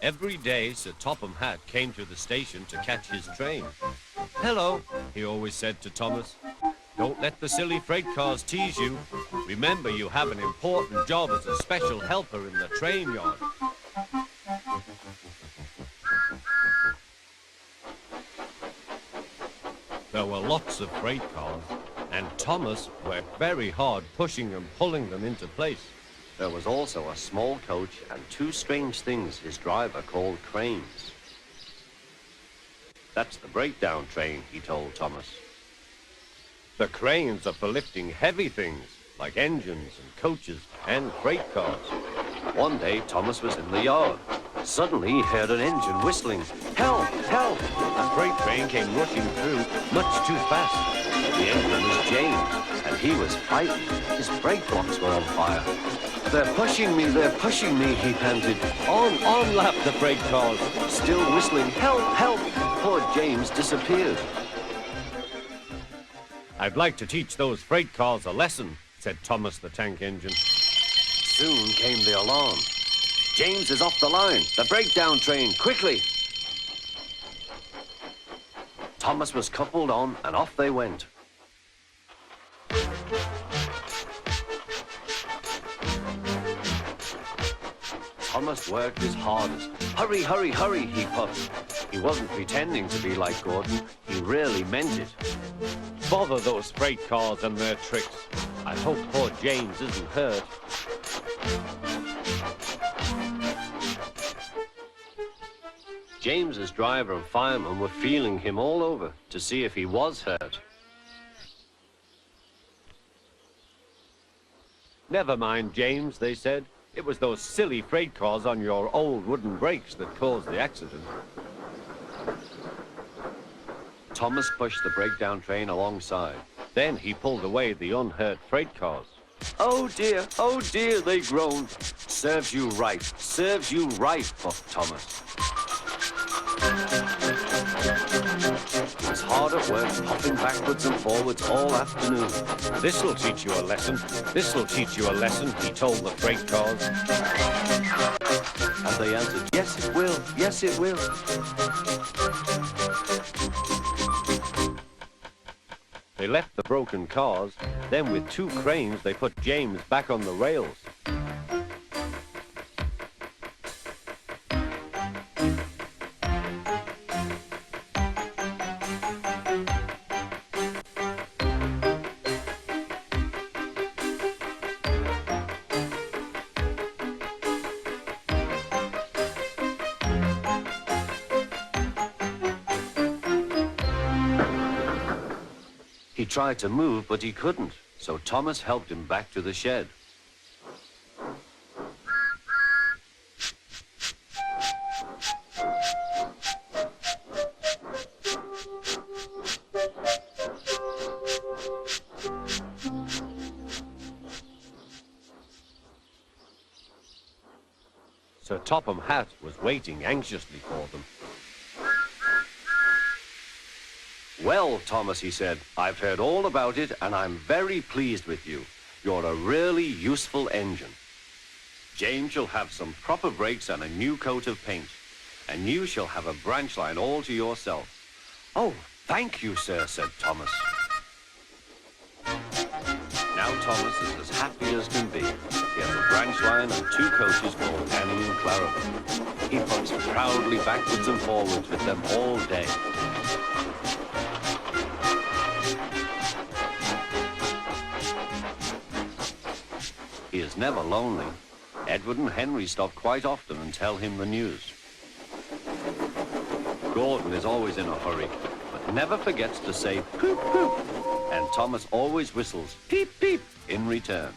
Every day, Sir Topham Hatt came to the station to catch his train. "Hello," he always said to Thomas. "Don't let the silly freight cars tease you. Remember, you have an important job as a special helper in the train yard." There were lots of freight cars, and Thomas worked very hard pushing and pulling them into place. There was also a small coach and two strange things his driver called cranes. "That's the breakdown train," he told Thomas. "The cranes are for lifting heavy things, like engines and coaches and freight cars." One day, Thomas was in the yard. Suddenly, he heard an engine whistling. "Help! Help!" A freight train came rushing through, much too fast. The engine was James, and he was frightened. His brake blocks were on fire. They're pushing me, he panted. On, lapped the freight cars, still whistling, "Help! Help!" Poor James disappeared. "I'd like to teach those freight cars a lesson," said Thomas the tank engine. Soon came the alarm. "James is off the line. The breakdown train, quickly!" Thomas was coupled on, and off they went. Thomas worked his hardest. "Hurry, hurry, hurry," he puffed. He wasn't pretending to be like Gordon. He really meant it. "Bother those freight cars and their tricks. I hope poor James isn't hurt." James's driver and fireman were feeling him all over to see if he was hurt. "Never mind, James," they said. "It was those silly freight cars on your old wooden brakes that caused the accident." Thomas pushed the breakdown train alongside. Then he pulled away the unhurt freight cars. Oh dear, they groaned. Serves you right, puffed Thomas. He was hard at work, hopping backwards and forwards all afternoon. "This'll teach you a lesson, he told the freight cars. And they answered, "Yes, it will, yes, it will." They left the broken cars. Then with two cranes, they put James back on the rails. He tried to move, but he couldn't, so Thomas helped him back to the shed. Sir Topham Hatt was waiting anxiously for them. "Well, Thomas," he said, "I've heard all about it, and I'm very pleased with you. You're a really useful engine. James shall have some proper brakes and a new coat of paint, and you shall have a branch line all to yourself." "Oh, thank you, sir," said Thomas. Now Thomas is as happy as can be. He has a branch line and two coaches called Annie and Clara. He puts proudly backwards and forwards with them all day. He is never lonely. Edward and Henry stop quite often and tell him the news. Gordon is always in a hurry, but never forgets to say poop, poop. And Thomas always whistles peep, peep in return.